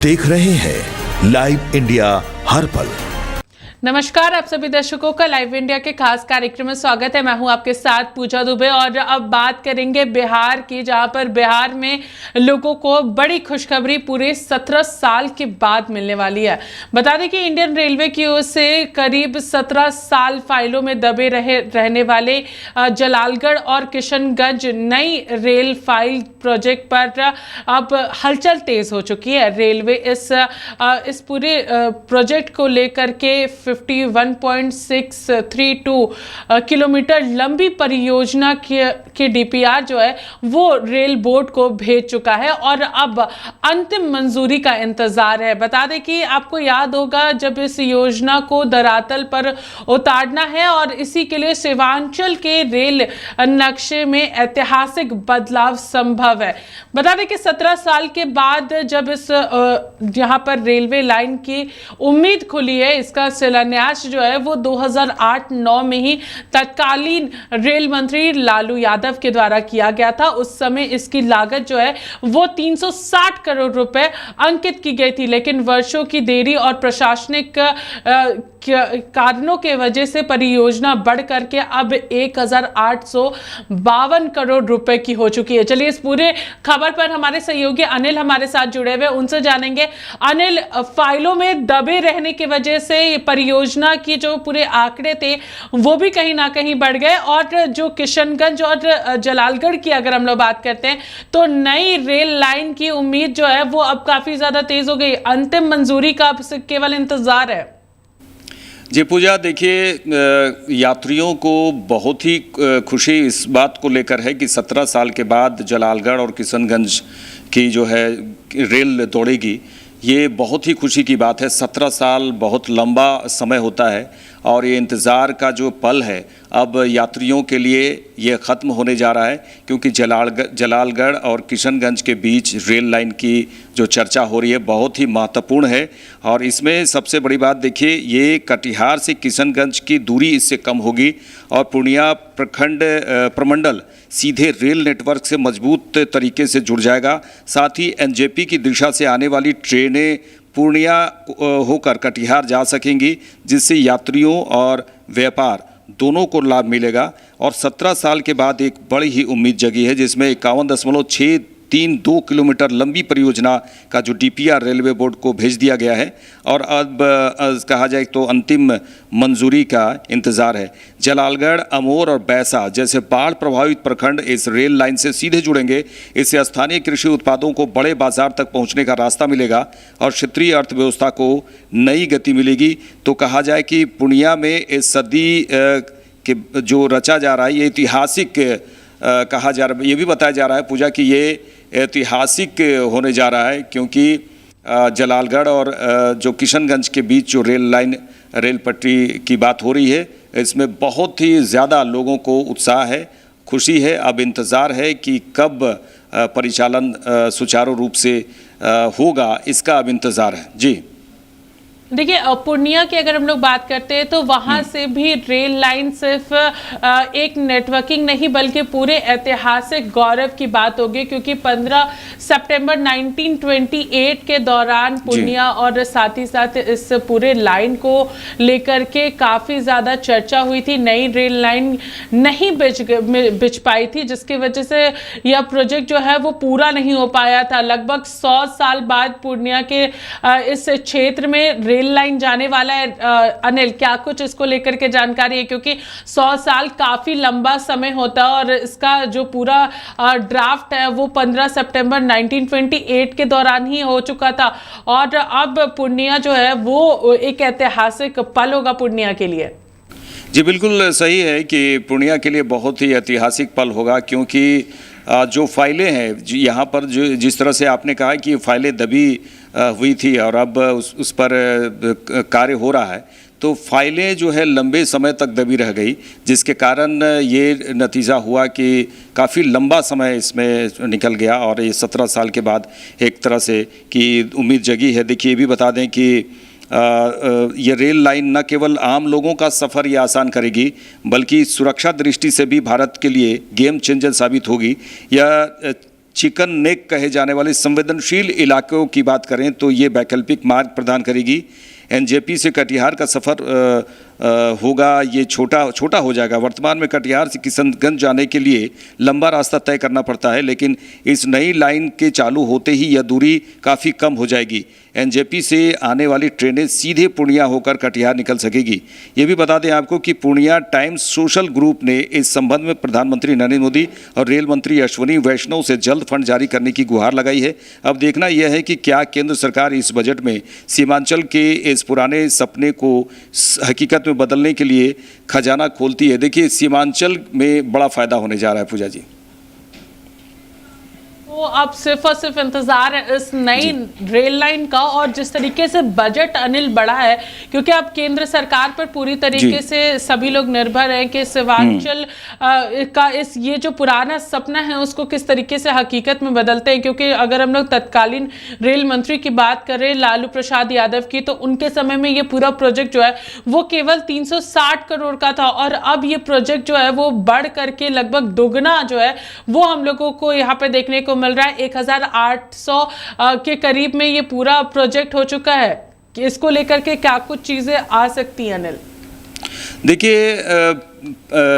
देख रहे हैं लाइव इंडिया हर पल। नमस्कार, आप सभी दर्शकों का लाइव इंडिया के खास कार्यक्रम में स्वागत है। मैं हूं आपके साथ पूजा दुबे और अब बात करेंगे बिहार की, जहां पर बिहार में लोगों को बड़ी खुशखबरी पूरे 17 साल के बाद मिलने वाली है। बता दें कि इंडियन रेलवे की ओर से करीब 17 साल फाइलों में दबे रहने वाले जलालगढ़ और किशनगंज नई रेल फाइल प्रोजेक्ट पर अब हलचल तेज हो चुकी है। रेलवे इस पूरे प्रोजेक्ट को लेकर के 51.632 किलोमीटर लंबी परियोजना के डीपीआर जो है वो रेल बोर्ड को भेज चुका है और अब अंतिम मंजूरी का इंतजार है। बता दें कि आपको याद होगा, जब इस योजना को धरातल पर उतारना है और इसी के लिए सीमांचल के रेल नक्शे में ऐतिहासिक बदलाव संभव है। बता दें कि 17 साल के बाद जब इस यहाँ पर रेलवे लाइन की उम्मीद खुली है, इसका शिलान्यास जो है वो 2008-9 में ही तत्कालीन रेल मंत्री लालू यादव के द्वारा किया गया था। उस समय इसकी लागत जो है वो 360 करोड़ रुपए अंकित की गई थी, लेकिन वर्षों की देरी और प्रशासनिक कारणों के वजह से परियोजना बढ़ करके अब 1852 करोड़ रुपए की हो चुकी है। चलिए, इस पूरे खबर पर हमारे सहयोगी अनिल हमारे साथ जुड़े हुए, उनसे जानेंगे। अनिल, फाइलों में दबे रहने की वजह से परियोजना की जो पूरे आंकड़े थे वो भी कहीं ना कहीं बढ़ गए और जो किशनगंज और जलालगढ़ की अगर हम लोग बात करते हैं तो नई रेल लाइन की उम्मीद जो है वो अब काफी ज्यादा तेज हो गई। अंतिम मंजूरी का अब केवल इंतजार है। जी पूजा, देखिए, यात्रियों को बहुत ही खुशी इस बात को लेकर है कि 17 साल के बाद जलालगढ़ और किशनगंज की जो है रेल दौड़ेगी। ये बहुत ही खुशी की बात है। 17 साल बहुत लंबा समय होता है और ये इंतज़ार का जो पल है अब यात्रियों के लिए ये ख़त्म होने जा रहा है, क्योंकि जलालगढ़ और किशनगंज के बीच रेल लाइन की जो चर्चा हो रही है बहुत ही महत्वपूर्ण है। और इसमें सबसे बड़ी बात देखिए, ये कटिहार से किशनगंज की दूरी इससे कम होगी और पूर्णिया प्रमंडल सीधे रेल नेटवर्क से मजबूत तरीके से जुड़ जाएगा। साथ ही एनजेपी की दिशा से आने वाली ट्रेनें पूर्णिया होकर कटिहार जा सकेंगी, जिससे यात्रियों और व्यापार दोनों को लाभ मिलेगा। और 17 साल के बाद एक बड़ी ही उम्मीद जगी है, जिसमें 51.632 किलोमीटर लंबी परियोजना का जो डीपीआर रेलवे बोर्ड को भेज दिया गया है और अब कहा जाए तो अंतिम मंजूरी का इंतज़ार है। जलालगढ़, अमोर और बैसा जैसे बाढ़ प्रभावित प्रखंड इस रेल लाइन से सीधे जुड़ेंगे। इससे स्थानीय कृषि उत्पादों को बड़े बाजार तक पहुंचने का रास्ता मिलेगा और क्षेत्रीय अर्थव्यवस्था को नई गति मिलेगी। तो कहा जाए कि पूर्णिया में इस सदी के जो रचा जा रहा है ये ऐतिहासिक कहा जा रहा है। ये भी बताया जा रहा है पूजा कि ये ऐतिहासिक होने जा रहा है, क्योंकि जलालगढ़ और जो किशनगंज के बीच जो रेल पटरी की बात हो रही है, इसमें बहुत ही ज़्यादा लोगों को उत्साह है, खुशी है। अब इंतज़ार है कि कब परिचालन सुचारू रूप से होगा, इसका अब इंतज़ार है। जी देखिए, पूर्णिया की अगर हम लोग बात करते हैं तो वहां से भी रेल लाइन सिर्फ एक नेटवर्किंग नहीं बल्कि पूरे ऐतिहासिक गौरव की बात होगी, क्योंकि 15 सितंबर 1928 के दौरान पूर्णिया और साथ ही साथ इस पूरे लाइन को लेकर के काफ़ी ज़्यादा चर्चा हुई थी। नई रेल लाइन नहीं बिछ पाई थी, जिसकी वजह से यह प्रोजेक्ट जो है वो पूरा नहीं हो पाया था। लगभग 100 साल बाद पूर्णिया के इस क्षेत्र में रेल लाइन जाने वाला है। अनिल, क्या कुछ इसको लेकर के जानकारी है, क्योंकि 100 साल काफी लंबा समय होता है और इसका जो पूरा ड्राफ्ट है वो 15 सितंबर 1928 के दौरान ही हो चुका था और अब पूर्णिया जो है वो एक ऐतिहासिक पल होगा पूर्णिया के लिए। जी बिल्कुल सही है कि पूर्णिया के लिए बहुत ही ऐतिहासिक पल होगा, क्योंकि जो फाइलें हैं यहाँ पर जो जिस तरह से आपने कहा कि फाइलें दबी हुई थी और अब उस पर कार्य हो रहा है, तो फाइलें जो है लंबे समय तक दबी रह गई, जिसके कारण ये नतीजा हुआ कि काफ़ी लंबा समय इसमें निकल गया और ये 17 साल के बाद एक तरह से कि उम्मीद जगी है। देखिए, ये भी बता दें कि ये रेल लाइन न केवल आम लोगों का सफ़र ये आसान करेगी, बल्कि सुरक्षा दृष्टि से भी भारत के लिए गेम चेंजर साबित होगी। यह चिकन नेक कहे जाने वाले संवेदनशील इलाकों की बात करें तो ये वैकल्पिक मार्ग प्रदान करेगी। एनजेपी से कटिहार का सफ़र होगा, ये छोटा हो जाएगा। वर्तमान में कटिहार से किशनगंज जाने के लिए लंबा रास्ता तय करना पड़ता है, लेकिन इस नई लाइन के चालू होते ही यह दूरी काफ़ी कम हो जाएगी। एनजेपी से आने वाली ट्रेनें सीधे पूर्णिया होकर कटिहार निकल सकेगी। ये भी बता दें आपको कि पूर्णिया टाइम्स सोशल ग्रुप ने इस संबंध में प्रधानमंत्री नरेंद्र मोदी और रेल मंत्री अश्विनी वैष्णव से जल्द फंड जारी करने की गुहार लगाई है। अब देखना यह है कि क्या केंद्र सरकार इस बजट में सीमांचल के इस पुराने सपने को हकीकत में बदलने के लिए खजाना खोलती है। देखिए, सीमांचल में बड़ा फायदा होने जा रहा है पूजा जी। तो अब सिर्फ और सिर्फ इंतजार है इस नई रेल लाइन का, और जिस तरीके से बजट अनिल बढ़ा है, क्योंकि अब केंद्र सरकार पर पूरी तरीके से सभी लोग निर्भर हैं कि सीमांचल का ये जो पुराना सपना है उसको किस तरीके से हकीकत में बदलते हैं। क्योंकि अगर हम लोग तत्कालीन रेल मंत्री की बात करें लालू प्रसाद यादव की, तो उनके समय में ये पूरा प्रोजेक्ट जो है वो केवल 360 करोड़ का था, और अब ये प्रोजेक्ट जो है वो बढ़ करके लगभग दोगुना जो है वो हम लोगों को यहाँ पे देखने को मिल रहा है। 1800 के करीब में ये पूरा प्रोजेक्ट हो चुका है। कि इसको लेकर के क्या कुछ चीजें आ सकती हैं अनिल? देखिए,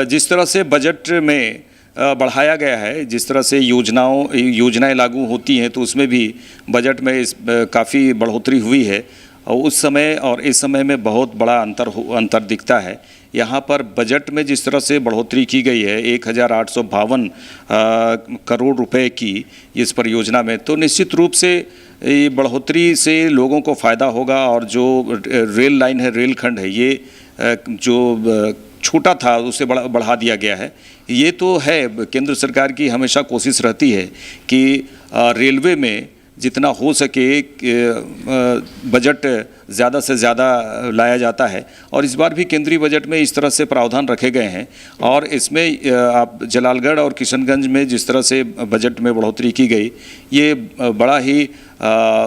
जिस तरह से बजट में बढ़ाया गया है, जिस तरह से योजनाएं लागू होती हैं, तो उसमें भी बजट में काफ़ी बढ़ोतरी हुई है, और उस समय और इस समय में बहुत बड़ा अंतर दिखता है। यहाँ पर बजट में जिस तरह से बढ़ोतरी की गई है 1852 करोड़ रुपए की इस परियोजना में, तो निश्चित रूप से ये बढ़ोतरी से लोगों को फ़ायदा होगा। और जो रेल लाइन है, रेल खंड है, ये जो छोटा था उसे बढ़ा दिया गया है। ये तो है, केंद्र सरकार की हमेशा कोशिश रहती है कि रेलवे में जितना हो सके बजट ज़्यादा से ज़्यादा लाया जाता है, और इस बार भी केंद्रीय बजट में इस तरह से प्रावधान रखे गए हैं। और इसमें आप जलालगढ़ और किशनगंज में जिस तरह से बजट में बढ़ोतरी की गई, ये बड़ा ही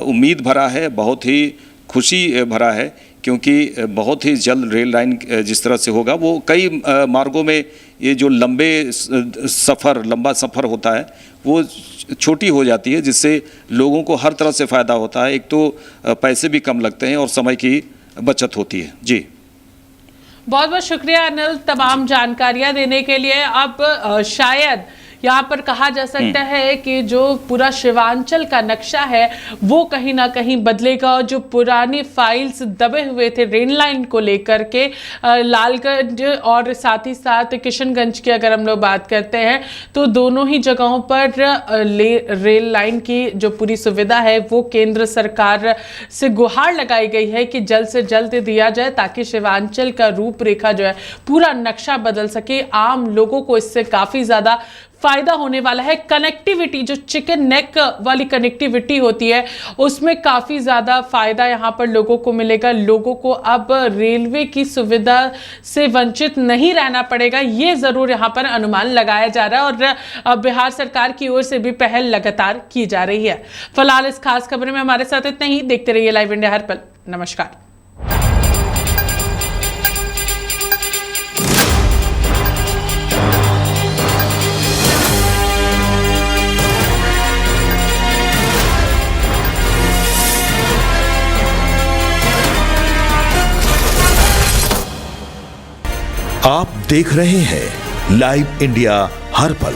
उम्मीद भरा है, बहुत ही खुशी भरा है, क्योंकि बहुत ही जल्द रेल लाइन जिस तरह से होगा, वो कई मार्गों में ये जो लंबा सफ़र होता है वो छोटी हो जाती है, जिससे लोगों को हर तरह से फ़ायदा होता है। एक तो पैसे भी कम लगते हैं और समय की बचत होती है। जी, बहुत बहुत शुक्रिया अनिल तमाम जानकारियां देने के लिए। अब शायद यहाँ पर कहा जा सकता है कि जो पूरा शिवांचल का नक्शा है वो कहीं ना कहीं बदलेगा, और जो पुरानी फाइल्स दबे हुए थे रेल लाइन को लेकर के लालगंज और साथ ही साथ किशनगंज की अगर हम लोग बात करते हैं, तो दोनों ही जगहों पर रेल लाइन की जो पूरी सुविधा है वो केंद्र सरकार से गुहार लगाई गई है कि जल्द से जल्द दिया जाए, ताकि शिवांचल का रूपरेखा जो है पूरा नक्शा बदल सके। आम लोगों को इससे काफ़ी ज़्यादा फायदा होने वाला है। कनेक्टिविटी, जो चिकन नेक वाली कनेक्टिविटी होती है, उसमें काफ़ी ज़्यादा फायदा यहाँ पर लोगों को मिलेगा। लोगों को अब रेलवे की सुविधा से वंचित नहीं रहना पड़ेगा, ये ज़रूर यहाँ पर अनुमान लगाया जा रहा है, और बिहार सरकार की ओर से भी पहल लगातार की जा रही है। फिलहाल इस खास खबर में हमारे साथ इतना ही। देखते रहिए लाइव इंडिया हर पल। नमस्कार। आप देख रहे हैं लाइव इंडिया हर पल।